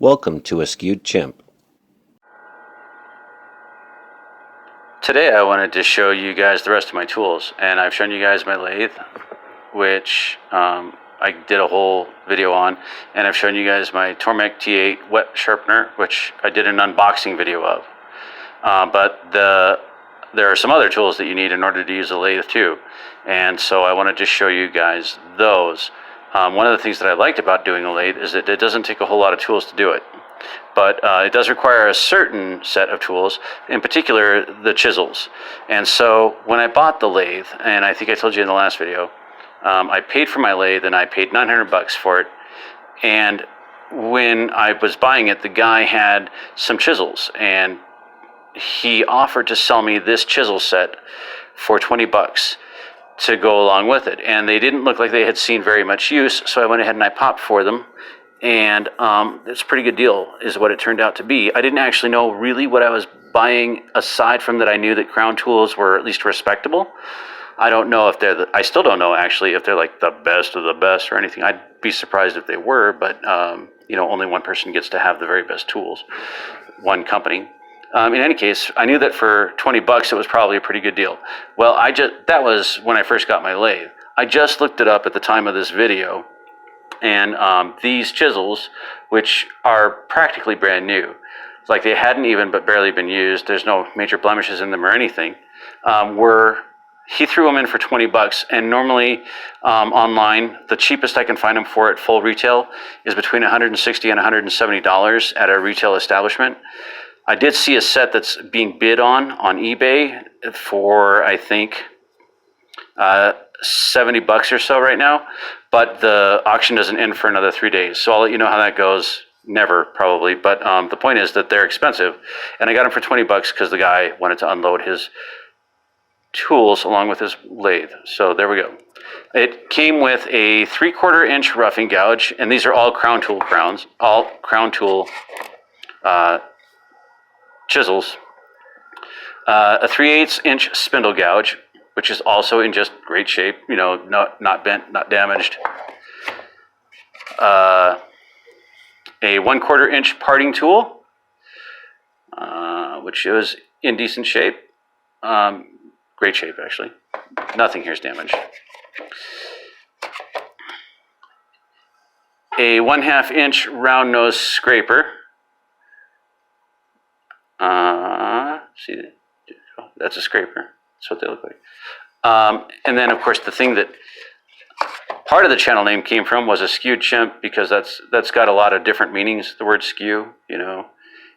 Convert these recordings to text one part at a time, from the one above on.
Welcome to a Skewed Chimp. Today I wanted to show you guys the rest of my tools, and I've shown you guys my lathe, which I did a whole video on, and I've shown you guys my Tormek T8 wet sharpener, which I did an unboxing video of. But there are some other tools that you need in order to use a lathe too, and so I wanted to show you guys those. One of the things that I liked about doing a lathe is that it doesn't take a whole lot of tools to do it. But it does require a certain set of tools, in particular the chisels. And so when I bought the lathe, and I think I told you in the last video, I paid for my lathe and I paid $900 for it. And when I was buying it, the guy had some chisels, and he offered to sell me this chisel set for $20 to go along with it. And they didn't look like they had seen very much use, so I went ahead and I popped for them. And it's a pretty good deal is what it turned out to be. I didn't actually know really what I was buying, aside from that I knew that Crown tools were at least respectable. I don't know if they're I still don't know actually if they're like the best of the best or anything. I'd be surprised if they were, but you know, only one person gets to have the very best tools, one company. In any case, I knew that for $20 it was probably a pretty good deal. Well, that was when I first got my lathe. I just looked it up at the time of this video, and these chisels, which are practically brand new, like they hadn't even but barely been used, there's no major blemishes in them or anything, he threw them in for $20, and normally online, the cheapest I can find them for at full retail is between $160 and $170 at a retail establishment. I did see a set that's being bid on eBay for, I think, $70 or so right now, but the auction doesn't end for another 3 days. So I'll let you know how that goes. Never, probably. But the point is that they're expensive, and I got them for $20 because the guy wanted to unload his tools along with his lathe. So there we go. It came with a 3/4 inch roughing gouge, and these are all Crown Tool chisels. A 3/8 inch spindle gouge, which is also in just great shape, you know, not bent, not damaged. A 1/4 inch parting tool, which is in decent shape. Great shape, actually. Nothing here is damaged. A 1/2 inch round nose scraper. See, that's a scraper. That's what they look like. And then, of course, the thing that part of the channel name came from was a skewed chimp, because that's got a lot of different meanings, the word skew, you know.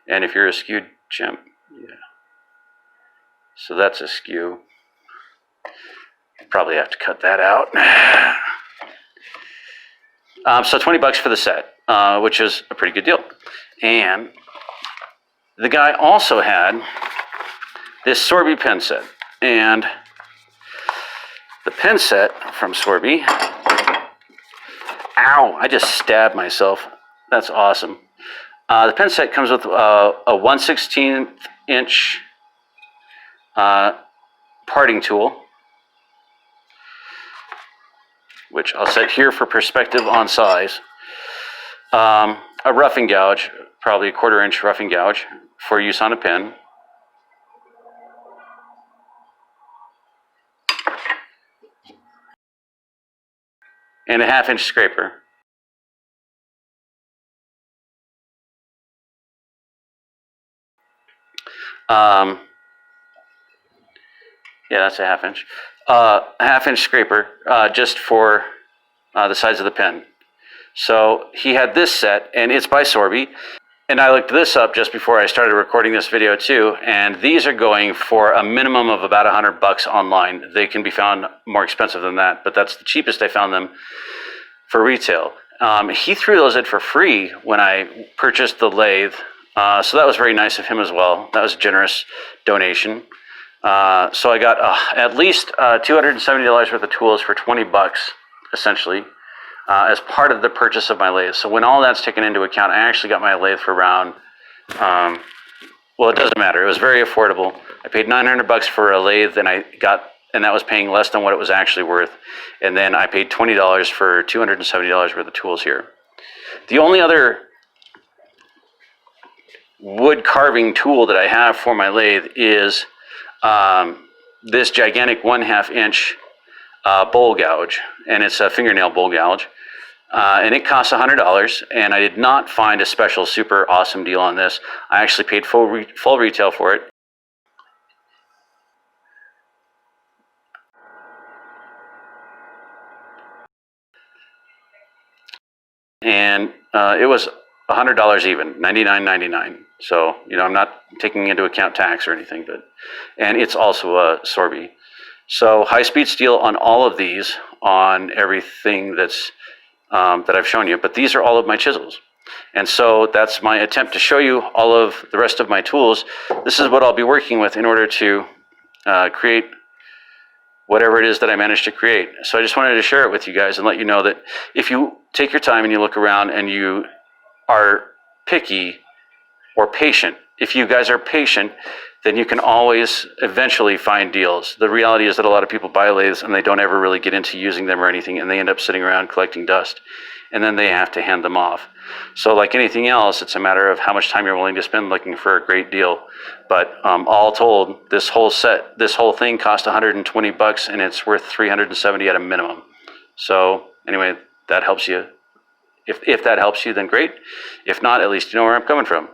And if you're a skewed chimp, yeah. So that's a skew. Probably have to cut that out. So $20 for the set, which is a pretty good deal. And the guy also had this Sorby pen set, and the pen set from Sorby, ow, I just stabbed myself. That's awesome. The pen set comes with a 1/16 inch parting tool, which I'll set here for perspective on size. A roughing gouge, probably a 1/4 inch roughing gouge for use on a pen. And a 1/2 inch scraper. Yeah, that's a 1/2 inch. A 1/2 inch scraper, just for the sides of the pen. So he had this set, and it's by Sorby. And I looked this up just before I started recording this video too, and these are going for a minimum of about $100 online. They can be found more expensive than that, but that's the cheapest I found them for retail. He threw those in for free when I purchased the lathe, so that was very nice of him as well. That was a generous donation. So I got at least $270 worth of tools for $20, essentially, as part of the purchase of my lathe. So when all that's taken into account, I actually got my lathe for around, well, it doesn't matter. It was very affordable. I paid $900 for a lathe, and that was paying less than what it was actually worth. And then I paid $20 for $270 worth of tools here. The only other wood carving tool that I have for my lathe is this gigantic 1/2 inch bowl gouge, and it's a fingernail bowl gouge. And it costs $100, and I did not find a special super awesome deal on this. I actually paid full retail for it. And it was $100 even, $99.99. So, you know, I'm not taking into account tax or anything, and it's also a Sorby. So high-speed steel on all of these, on everything that's that I've shown you, but these are all of my chisels. And so that's my attempt to show you all of the rest of my tools. This is what I'll be working with in order to create whatever it is that I managed to create. So I just wanted to share it with you guys and let you know that if you take your time and you look around and you are picky or patient, if you guys are patient, then you can always eventually find deals. The reality is that a lot of people buy lathes and they don't ever really get into using them or anything, and they end up sitting around collecting dust, and then they have to hand them off. So like anything else, it's a matter of how much time you're willing to spend looking for a great deal. But all told, this whole thing cost $120, and it's worth $370 at a minimum. So anyway, that helps you. If that helps you, then great. If not, at least you know where I'm coming from.